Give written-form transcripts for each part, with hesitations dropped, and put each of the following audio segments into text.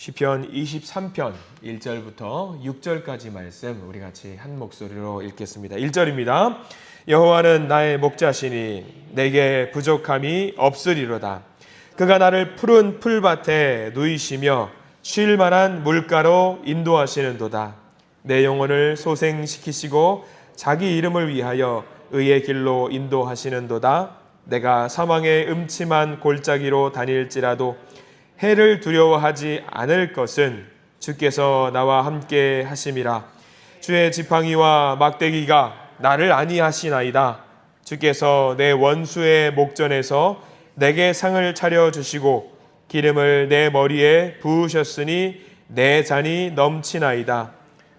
시편 23편 1절부터 6절까지 말씀 우리 같이 한 목소리로 읽겠습니다. 1절입니다. 여호와는 나의 목자시니 내게 부족함이 없으리로다. 그가 나를 푸른 풀밭에 누이시며 쉴 만한 물가로 인도하시는도다. 내 영혼을 소생시키시고 자기 이름을 위하여 의의 길로 인도하시는도다. 내가 사망의 음침한 골짜기로 다닐지라도 해를 두려워하지 않을 것은 주께서 나와 함께 하심이라. 주의 지팡이와 막대기가 나를 안위하시나이다. 주께서 내 원수의 목전에서 내게 상을 차려주시고 기름을 내 머리에 부으셨으니 내 잔이 넘치나이다.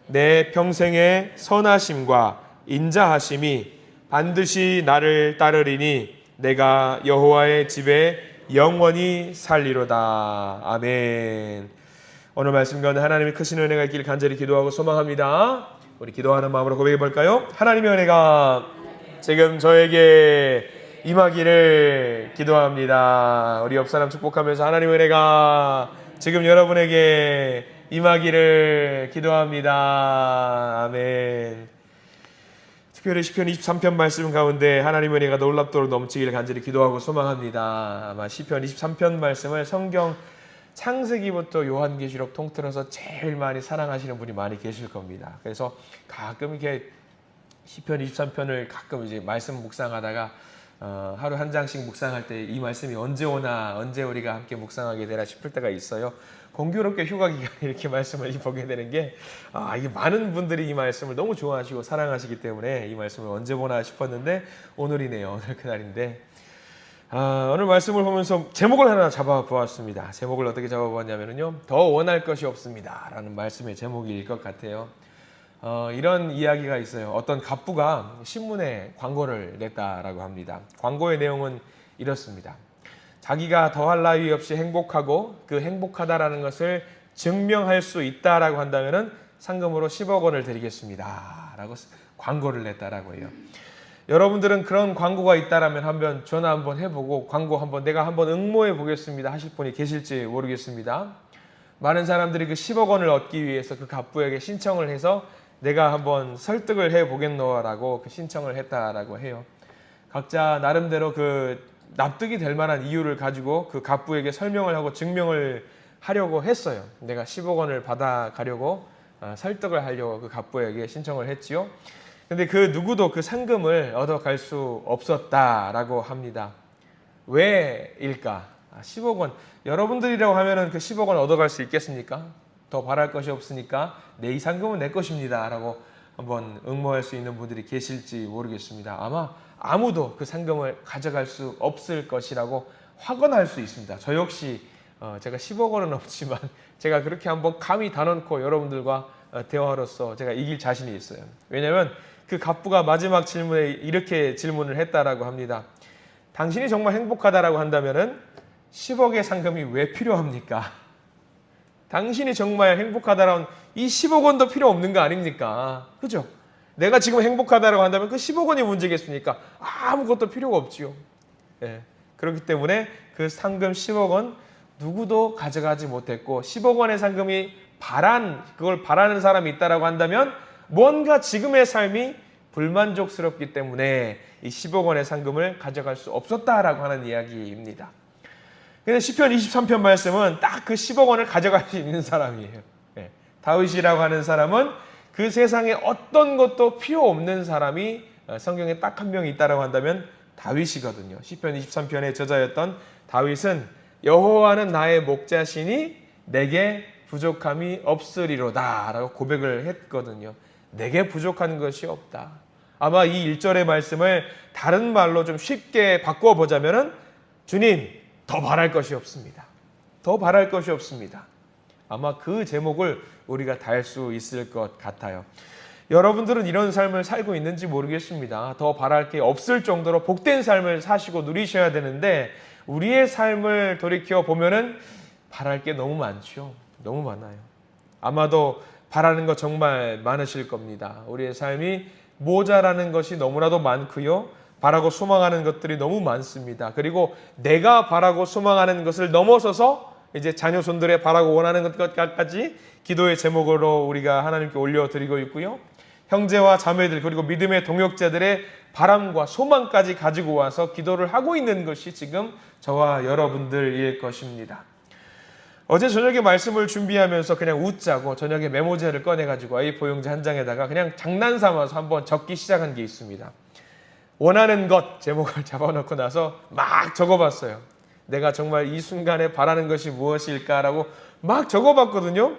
내 평생의 선하심과 인자하심이 반드시 나를 따르리니 내가 여호와의 집에 영원히 살리로다. 아멘. 오늘 말씀 가운데 하나님의 크신 은혜가 있기를 간절히 기도하고 소망합니다. 우리 기도하는 마음으로 고백해 볼까요? 하나님의 은혜가 지금 저에게 임하기를 기도합니다. 우리 옆사람 축복하면서 하나님의 은혜가 지금 여러분에게 임하기를 기도합니다. 아멘. 특별히 시편 23편 말씀 가운데 하나님의 은혜가 놀랍도록 넘치기를 간절히 기도하고 소망합니다. 아마 시편 23편 말씀을 성경 창세기부터 요한계시록 통틀어서 제일 많이 사랑하시는 분이 많이 계실 겁니다. 그래서 가끔 이렇게 시편 23편을 가끔 이제 말씀 묵상하다가 하루 한 장씩 묵상할 때 이 말씀이 언제 오나, 언제 우리가 함께 묵상하게 되나 싶을 때가 있어요. 공교롭게 휴가 기간에 이렇게 말씀을 보게 되는 게 이게 많은 분들이 이 말씀을 너무 좋아하시고 사랑하시기 때문에 이 말씀을 언제 보나 싶었는데 오늘이네요. 오늘 그날인데 오늘 말씀을 보면서 제목을 하나 잡아보았습니다. 제목을 어떻게 잡아보았냐면요, 더 원할 것이 없습니다 라는 말씀의 제목일 것 같아요. 이런 이야기가 있어요. 어떤 갑부가 신문에 광고를 냈다라고 합니다. 광고의 내용은 이렇습니다. 자기가 더할 나위 없이 행복하고 그 행복하다라는 것을 증명할 수 있다라고 한다면은 상금으로 10억 원을 드리겠습니다 라고 광고를 냈다라고 해요. 여러분들은 그런 광고가 있다라면 한번 전화 한번 해보고 내가 한번 응모해 보겠습니다 하실 분이 계실지 모르겠습니다. 많은 사람들이 그 10억 원을 얻기 위해서 그 갑부에게 신청을 해서 내가 한번 설득을 해 보겠노라고 그 신청을 했다라고 해요. 각자 나름대로 그 납득이 될 만한 이유를 가지고 그 갑부에게 설명을 하고 증명을 하려고 했어요. 내가 10억 원을 받아가려고 설득을 하려고 그 갑부에게 신청을 했지요. 근데 그 누구도 그 상금을 얻어갈 수 없었다라고 합니다. 왜일까? 10억 원. 여러분들이라고 하면은 그 10억 원 얻어갈 수 있겠습니까? 더 바랄 것이 없으니까 이 상금은 내 것입니다 라고 한번 응모할 수 있는 분들이 계실지 모르겠습니다. 아마 아무도 그 상금을 가져갈 수 없을 것이라고 확언할 수 있습니다. 저 역시 제가 10억 원은 없지만 제가 그렇게 한번 감히 단언코 여러분들과 대화로서 제가 이길 자신이 있어요. 왜냐하면 그 갑부가 마지막 질문에 이렇게 질문을 했다라고 합니다. 당신이 정말 행복하다라고 한다면은 10억의 상금이 왜 필요합니까? 당신이 정말 행복하다라면 이 10억 원도 필요 없는 거 아닙니까? 그죠? 내가 지금 행복하다라고 한다면 그 10억 원이 문제겠습니까? 아무것도 필요가 없지요. 예. 그렇기 때문에 그 상금 10억 원 누구도 가져가지 못했고 10억 원의 상금이 그걸 바라는 사람이 있다라고 한다면 뭔가 지금의 삶이 불만족스럽기 때문에 이 10억 원의 상금을 가져갈 수 없었다라고 하는 이야기입니다. 근데 시편 23편 말씀은 딱 그 10억 원을 가져갈 수 있는 사람이에요. 예. 다윗이라고 하는 사람은 그 세상에 어떤 것도 필요 없는 사람이 성경에 딱 한 명이 있다라고 한다면 다윗이거든요. 시편 23편의 저자였던 다윗은 여호와는 나의 목자시니 내게 부족함이 없으리로다 라고 고백을 했거든요. 내게 부족한 것이 없다. 아마 이 1절의 말씀을 다른 말로 좀 쉽게 바꿔보자면은 주님, 더 바랄 것이 없습니다. 더 바랄 것이 없습니다. 아마 그 제목을 우리가 달 수 있을 것 같아요. 여러분들은 이런 삶을 살고 있는지 모르겠습니다. 더 바랄 게 없을 정도로 복된 삶을 사시고 누리셔야 되는데 우리의 삶을 돌이켜 보면은 바랄 게 너무 많죠. 너무 많아요. 아마도 바라는 거 정말 많으실 겁니다. 우리의 삶이 모자라는 것이 너무나도 많고요. 바라고 소망하는 것들이 너무 많습니다. 그리고 내가 바라고 소망하는 것을 넘어서서 이제 자녀손들의 바라고 원하는 것까지 기도의 제목으로 우리가 하나님께 올려드리고 있고요. 형제와 자매들 그리고 믿음의 동역자들의 바람과 소망까지 가지고 와서 기도를 하고 있는 것이 지금 저와 여러분들일 것입니다. 어제 저녁에 말씀을 준비하면서 그냥 웃자고 저녁에 메모지를 꺼내가지고 A4 용지 한 장에다가 그냥 장난삼아서 한번 적기 시작한 게 있습니다. 원하는 것 제목을 잡아놓고 나서 막 적어봤어요. 내가 정말 이 순간에 바라는 것이 무엇일까라고 막 적어봤거든요.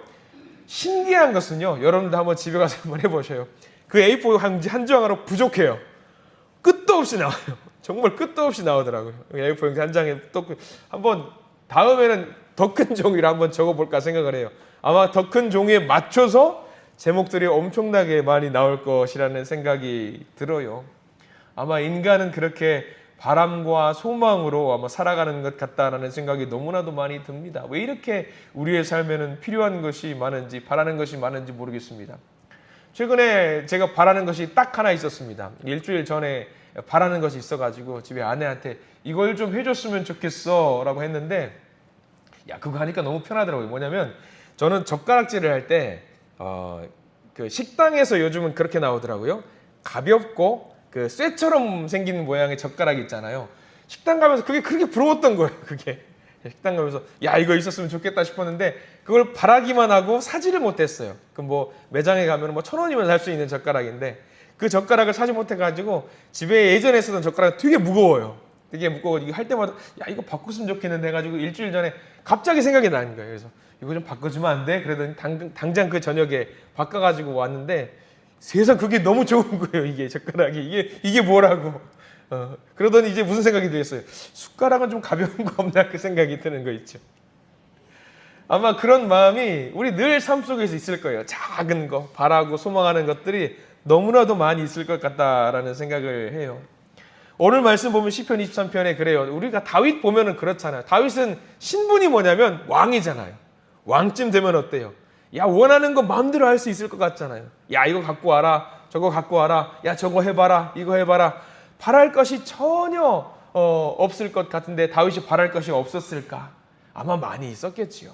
신기한 것은요. 여러분도 한번 집에 가서 한번 해보셔요. 그 A4 한 장으로 부족해요. 끝도 없이 나와요. 정말 끝도 없이 나오더라고요. A4 용지 한 장에 또 한번 다음에는 더 큰 종이로 한번 적어볼까 생각을 해요. 아마 더 큰 종이에 맞춰서 제목들이 엄청나게 많이 나올 것이라는 생각이 들어요. 아마 인간은 그렇게 바람과 소망으로 아마 살아가는 것 같다라는 생각이 너무나도 많이 듭니다. 왜 이렇게 우리의 삶에는 필요한 것이 많은지 바라는 것이 많은지 모르겠습니다. 최근에 제가 바라는 것이 딱 하나 있었습니다. 일주일 전에 바라는 것이 있어가지고 집에 아내한테 이걸 좀 해줬으면 좋겠어 라고 했는데 야 그거 하니까 너무 편하더라고요. 뭐냐면 저는 젓가락질을 할 때 그 식당에서 요즘은 그렇게 나오더라고요. 가볍고 그 쇠처럼 생긴 모양의 젓가락 있잖아요. 식당 가면서 그게 그렇게 부러웠던 거예요. 그게 식당 가면서 야 이거 있었으면 좋겠다 싶었는데 그걸 바라기만 하고 사지를 못했어요. 그 뭐 매장에 가면 뭐 1,000원이면 살 수 있는 젓가락인데 그 젓가락을 사지 못해가지고 집에 예전에 쓰던 젓가락 되게 무거워요. 되게 무거워. 이거 할 때마다 야 이거 바꿨으면 좋겠는데 해가지고 일주일 전에 갑자기 생각이 나는 거예요. 그래서 이거 좀 바꿔주면 안 돼? 그러더니 당장 그 저녁에 바꿔가지고 왔는데 세상 그게 너무 좋은 거예요. 이게 젓가락이 이게 뭐라고? 그러더니 이제 무슨 생각이 들었어요? 숟가락은 좀 가벼운 거 없나 그 생각이 드는 거 있죠. 아마 그런 마음이 우리 늘 삶 속에서 있을 거예요. 작은 거 바라고 소망하는 것들이 너무나도 많이 있을 것 같다라는 생각을 해요. 오늘 말씀 보면 시편 23편에 그래요. 우리가 다윗 보면은 그렇잖아요. 다윗은 신분이 뭐냐면 왕이잖아요. 왕쯤 되면 어때요? 야 원하는 거 마음대로 할 수 있을 것 같잖아요. 야 이거 갖고 와라. 저거 갖고 와라. 야 저거 해봐라. 이거 해봐라. 바랄 것이 전혀 없을 것 같은데 다윗이 바랄 것이 없었을까? 아마 많이 있었겠지요.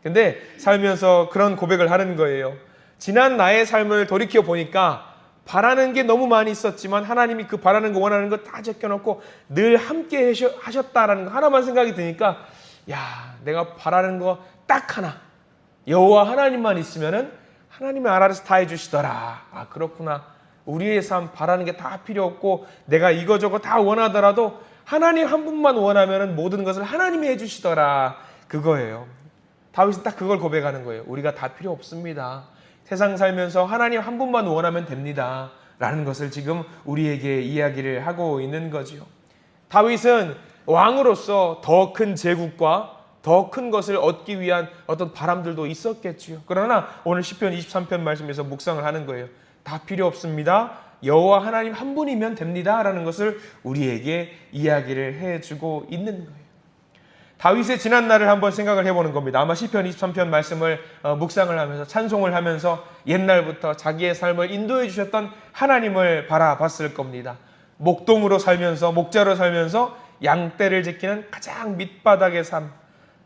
근데 살면서 그런 고백을 하는 거예요. 지난 나의 삶을 돌이켜 보니까 바라는 게 너무 많이 있었지만 하나님이 그 바라는 거 원하는 거 다 제껴놓고 늘 함께 하셨다라는 거 하나만 생각이 드니까 야 내가 바라는 거 딱 하나 여호와 하나님만 있으면은 하나님이 알아서 다 해주시더라. 아 그렇구나. 우리의 삶 바라는 게 다 필요 없고 내가 이거저거 다 원하더라도 하나님 한 분만 원하면은 모든 것을 하나님이 해주시더라. 그거예요. 다윗은 딱 그걸 고백하는 거예요. 우리가 다 필요 없습니다. 세상 살면서 하나님 한 분만 원하면 됩니다. 라는 것을 지금 우리에게 이야기를 하고 있는 거죠. 다윗은 왕으로서 더 큰 제국과 더 큰 것을 얻기 위한 어떤 바람들도 있었겠지요. 그러나 오늘 시편 23편 말씀에서 묵상을 하는 거예요. 다 필요 없습니다. 여호와 하나님 한 분이면 됩니다. 라는 것을 우리에게 이야기를 해주고 있는 거예요. 다윗의 지난 날을 한번 생각을 해보는 겁니다. 아마 시편 23편 말씀을 묵상을 하면서 찬송을 하면서 옛날부터 자기의 삶을 인도해 주셨던 하나님을 바라봤을 겁니다. 목동으로 살면서 목자로 살면서 양떼를 지키는 가장 밑바닥의 삶.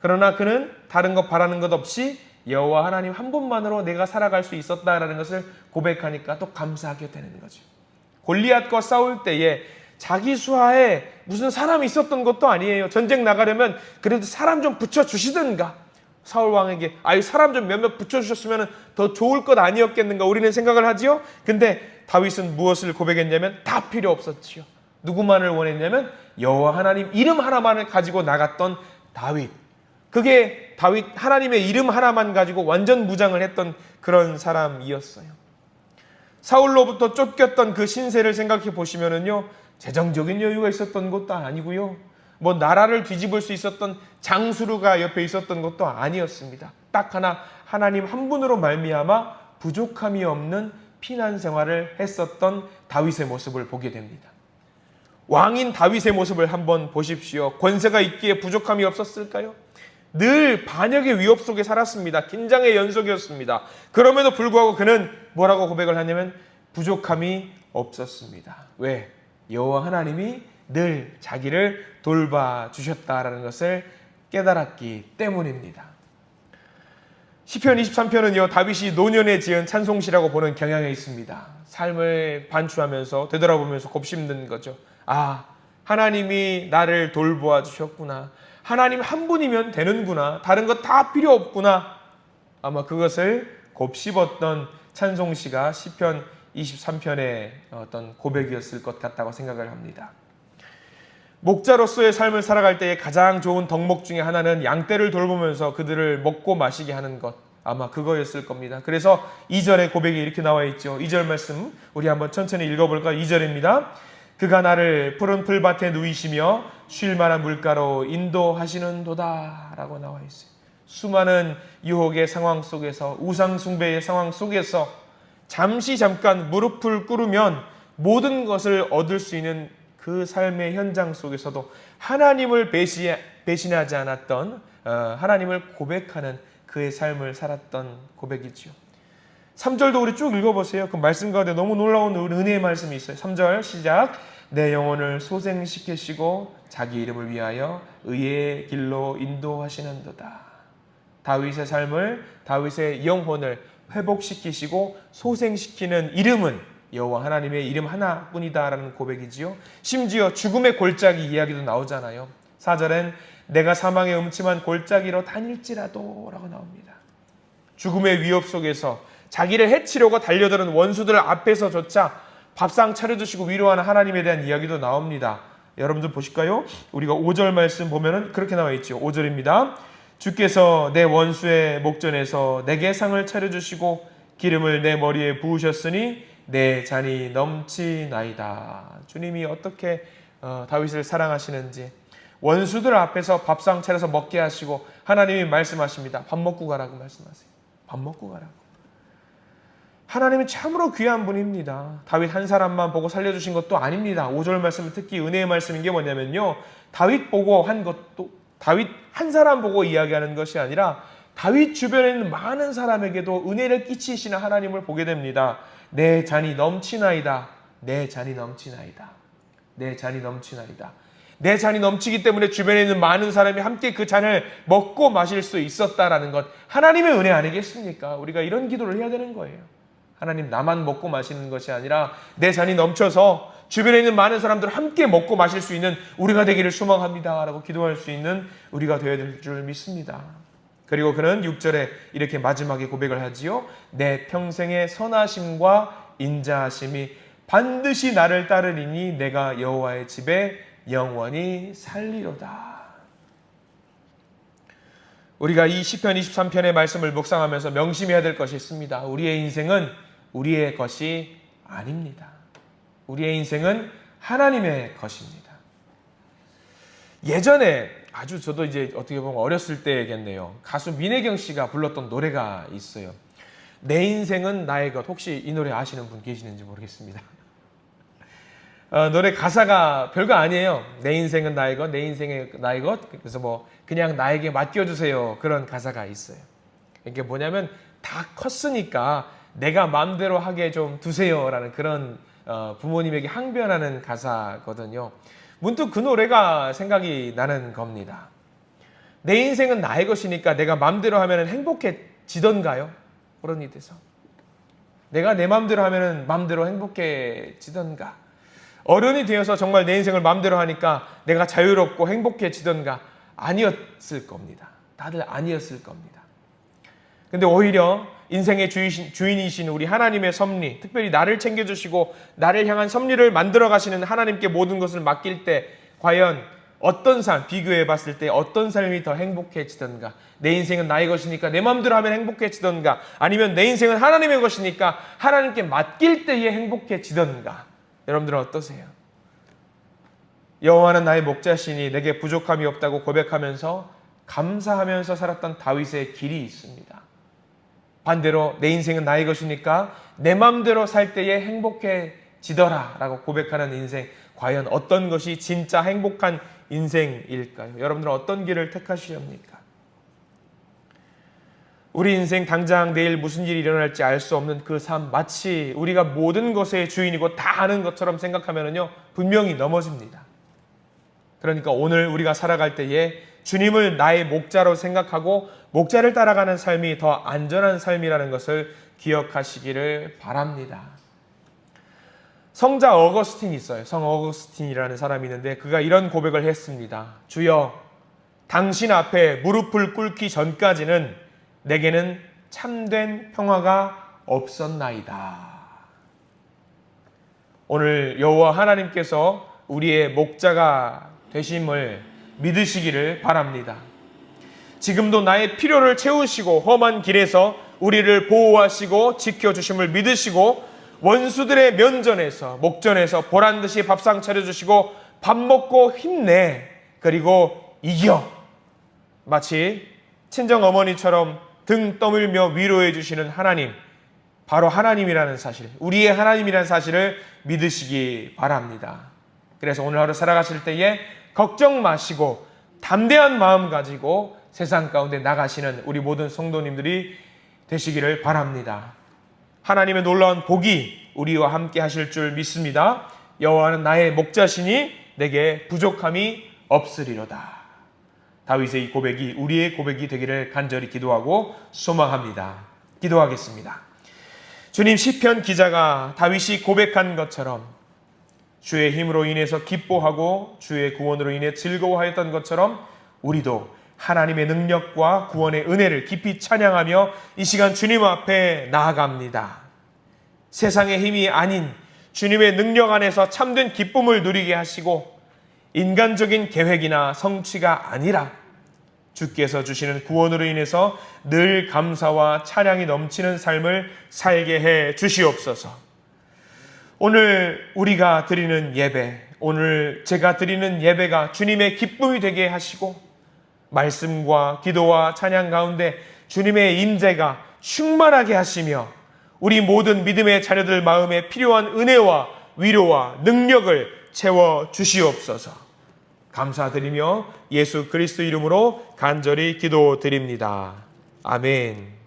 그러나 그는 다른 것 바라는 것 없이 여호와 하나님 한 분만으로 내가 살아갈 수 있었다라는 것을 고백하니까 또 감사하게 되는 거죠. 골리앗과 싸울 때에 자기 수하에 무슨 사람이 있었던 것도 아니에요. 전쟁 나가려면 그래도 사람 좀 붙여주시든가. 사울 왕에게 이 사람 좀 몇몇 붙여주셨으면 더 좋을 것 아니었겠는가 우리는 생각을 하지요. 근데 다윗은 무엇을 고백했냐면 다 필요 없었지요. 누구만을 원했냐면 여호와 하나님 이름 하나만을 가지고 나갔던 다윗. 그게 다윗 하나님의 이름 하나만 가지고 완전 무장을 했던 그런 사람이었어요. 사울로부터 쫓겼던 그 신세를 생각해 보시면은요. 재정적인 여유가 있었던 것도 아니고요. 뭐 나라를 뒤집을 수 있었던 장수르가 옆에 있었던 것도 아니었습니다. 딱 하나 하나님 한 분으로 말미암아 부족함이 없는 피난 생활을 했었던 다윗의 모습을 보게 됩니다. 왕인 다윗의 모습을 한번 보십시오. 권세가 있기에 부족함이 없었을까요? 늘 반역의 위협 속에 살았습니다. 긴장의 연속이었습니다. 그럼에도 불구하고 그는 뭐라고 고백을 하냐면 부족함이 없었습니다. 왜? 여호와 하나님이 늘 자기를 돌봐주셨다라는 것을 깨달았기 때문입니다. 시편 23편은요, 다윗이 노년에 지은 찬송시라고 보는 경향이 있습니다. 삶을 반추하면서 되돌아보면서 곱씹는 거죠. 아, 하나님이 나를 돌보아 주셨구나. 하나님 한 분이면 되는구나. 다른 것 다 필요 없구나. 아마 그것을 곱씹었던 찬송시가 시편 23편의 어떤 고백이었을 것 같다고 생각을 합니다. 목자로서의 삶을 살아갈 때에 가장 좋은 덕목 중에 하나는 양떼를 돌보면서 그들을 먹고 마시게 하는 것, 아마 그거였을 겁니다. 그래서 2절의 고백이 이렇게 나와 있죠. 2절 말씀 우리 한번 천천히 읽어볼까요? 2절입니다. 그가 나를 푸른 풀밭에 누이시며 쉴 만한 물가로 인도하시는도다 라고 나와 있어요. 수많은 유혹의 상황 속에서, 우상 숭배의 상황 속에서 잠깐 무릎을 꿇으면 모든 것을 얻을 수 있는 그 삶의 현장 속에서도 하나님을 배신하지 않았던, 하나님을 고백하는 그의 삶을 살았던 고백이지요. 3절도 우리 쭉 읽어보세요. 그 말씀 가운데 너무 놀라운 은혜의 말씀이 있어요. 3절 시작. 내 영혼을 소생시키시고 자기 이름을 위하여 의의 길로 인도하시는도다. 다윗의 삶을, 다윗의 영혼을 회복시키시고 소생시키는 이름은 여호와 하나님의 이름 하나뿐이다라는 고백이지요. 심지어 죽음의 골짜기 이야기도 나오잖아요. 4절엔 내가 사망의 음침한 골짜기로 다닐지라도 라고 나옵니다. 죽음의 위협 속에서 자기를 해치려고 달려드는 원수들 앞에서조차 밥상 차려주시고 위로하는 하나님에 대한 이야기도 나옵니다. 여러분들 보실까요? 우리가 5절 말씀 보면은 그렇게 나와 있죠. 5절입니다. 주께서 내 원수의 목전에서 내게 상을 차려주시고 기름을 내 머리에 부으셨으니 내 잔이 넘치나이다. 주님이 어떻게 다윗을 사랑하시는지, 원수들 앞에서 밥상 차려서 먹게 하시고 하나님이 말씀하십니다. 밥 먹고 가라고 말씀하세요. 밥 먹고 가라고. 하나님은 참으로 귀한 분입니다. 다윗 한 사람만 보고 살려주신 것도 아닙니다. 5절 말씀은 특히 은혜의 말씀인 게 뭐냐면요, 다윗 보고 한 것도, 다윗 한 사람 보고 이야기하는 것이 아니라 다윗 주변에 있는 많은 사람에게도 은혜를 끼치시는 하나님을 보게 됩니다. 내 잔이 넘치나이다. 내 잔이 넘치나이다. 내 잔이 넘치나이다. 내 잔이 넘치기 때문에 주변에 있는 많은 사람이 함께 그 잔을 먹고 마실 수 있었다라는 것, 하나님의 은혜 아니겠습니까? 우리가 이런 기도를 해야 되는 거예요. 하나님, 나만 먹고 마시는 것이 아니라 내 잔이 넘쳐서 주변에 있는 많은 사람들 함께 먹고 마실 수 있는 우리가 되기를 소망합니다 라고 기도할 수 있는 우리가 되어야 될 줄 믿습니다. 그리고 그는 6절에 이렇게 마지막에 고백을 하지요. 내 평생의 선하심과 인자하심이 반드시 나를 따르리니 내가 여호와의 집에 영원히 살리로다. 우리가 이 시편 23편의 말씀을 묵상하면서 명심해야 될 것이 있습니다. 우리의 인생은 우리의 것이 아닙니다. 우리의 인생은 하나님의 것입니다. 예전에 아주 저도 이제 어떻게 보면 어렸을 때겠네요. 가수 민혜경 씨가 불렀던 노래가 있어요. 내 인생은 나의 것. 혹시 이 노래 아시는 분 계시는지 모르겠습니다. 노래 가사가 별거 아니에요. 내 인생은 나의 것, 내 인생의 나의 것. 그래서 뭐 그냥 나에게 맡겨주세요. 그런 가사가 있어요. 이게 뭐냐면 다 컸으니까 내가 마음대로 하게 좀 두세요라는 그런 부모님에게 항변하는 가사거든요. 문득 그 노래가 생각이 나는 겁니다. 내 인생은 나의 것이니까 내가 마음대로 하면 행복해지던가요? 어른이 돼서 내가 내 마음대로 하면 마음대로 행복해지던가, 어른이 되어서 정말 내 인생을 마음대로 하니까 내가 자유롭고 행복해지던가, 아니었을 겁니다. 다들 아니었을 겁니다. 근데 오히려 인생의 주인이신 우리 하나님의 섭리, 특별히 나를 챙겨주시고 나를 향한 섭리를 만들어 가시는 하나님께 모든 것을 맡길 때 과연 어떤 삶, 비교해 봤을 때 어떤 삶이 더 행복해지던가, 내 인생은 나의 것이니까 내 마음대로 하면 행복해지던가, 아니면 내 인생은 하나님의 것이니까 하나님께 맡길 때에 행복해지던가, 여러분들은 어떠세요? 여호와는 나의 목자시니 내게 부족함이 없다고 고백하면서 감사하면서 살았던 다윗의 길이 있습니다. 반대로 내 인생은 나의 것이니까 내 마음대로 살 때에 행복해지더라 라고 고백하는 인생, 과연 어떤 것이 진짜 행복한 인생일까요? 여러분들은 어떤 길을 택하시렵니까? 우리 인생 당장 내일 무슨 일이 일어날지 알 수 없는 그 삶, 마치 우리가 모든 것의 주인이고 다 아는 것처럼 생각하면요 분명히 넘어집니다. 그러니까 오늘 우리가 살아갈 때에 주님을 나의 목자로 생각하고 목자를 따라가는 삶이 더 안전한 삶이라는 것을 기억하시기를 바랍니다. 성자 어거스틴이 있어요. 성 어거스틴이라는 사람이 있는데 그가 이런 고백을 했습니다. 주여, 당신 앞에 무릎을 꿇기 전까지는 내게는 참된 평화가 없었나이다. 오늘 여호와 하나님께서 우리의 목자가 되심을 믿으시기를 바랍니다. 지금도 나의 필요를 채우시고 험한 길에서 우리를 보호하시고 지켜주심을 믿으시고 원수들의 면전에서 목전에서 보란듯이 밥상 차려주시고 밥 먹고 힘내 그리고 이겨, 마치 친정어머니처럼 등 떠밀며 위로해 주시는 하나님, 바로 하나님이라는 사실, 우리의 하나님이라는 사실을 믿으시기 바랍니다. 그래서 오늘 하루 살아가실 때에 걱정 마시고 담대한 마음 가지고 세상 가운데 나가시는 우리 모든 성도님들이 되시기를 바랍니다. 하나님의 놀라운 복이 우리와 함께 하실 줄 믿습니다. 여호와는 나의 목자시니 내게 부족함이 없으리로다. 다윗의 이 고백이 우리의 고백이 되기를 간절히 기도하고 소망합니다. 기도하겠습니다. 주님, 시편 기자가 다윗이 고백한 것처럼 주의 힘으로 인해서 기뻐하고 주의 구원으로 인해 즐거워하였던 것처럼 우리도 하나님의 능력과 구원의 은혜를 깊이 찬양하며 이 시간 주님 앞에 나아갑니다. 세상의 힘이 아닌 주님의 능력 안에서 참된 기쁨을 누리게 하시고 인간적인 계획이나 성취가 아니라 주께서 주시는 구원으로 인해서 늘 감사와 찬양이 넘치는 삶을 살게 해 주시옵소서. 오늘 우리가 드리는 예배, 오늘 제가 드리는 예배가 주님의 기쁨이 되게 하시고 말씀과 기도와 찬양 가운데 주님의 임재가 충만하게 하시며 우리 모든 믿음의 자녀들 마음에 필요한 은혜와 위로와 능력을 채워 주시옵소서. 감사드리며 예수 그리스도 이름으로 간절히 기도드립니다. 아멘.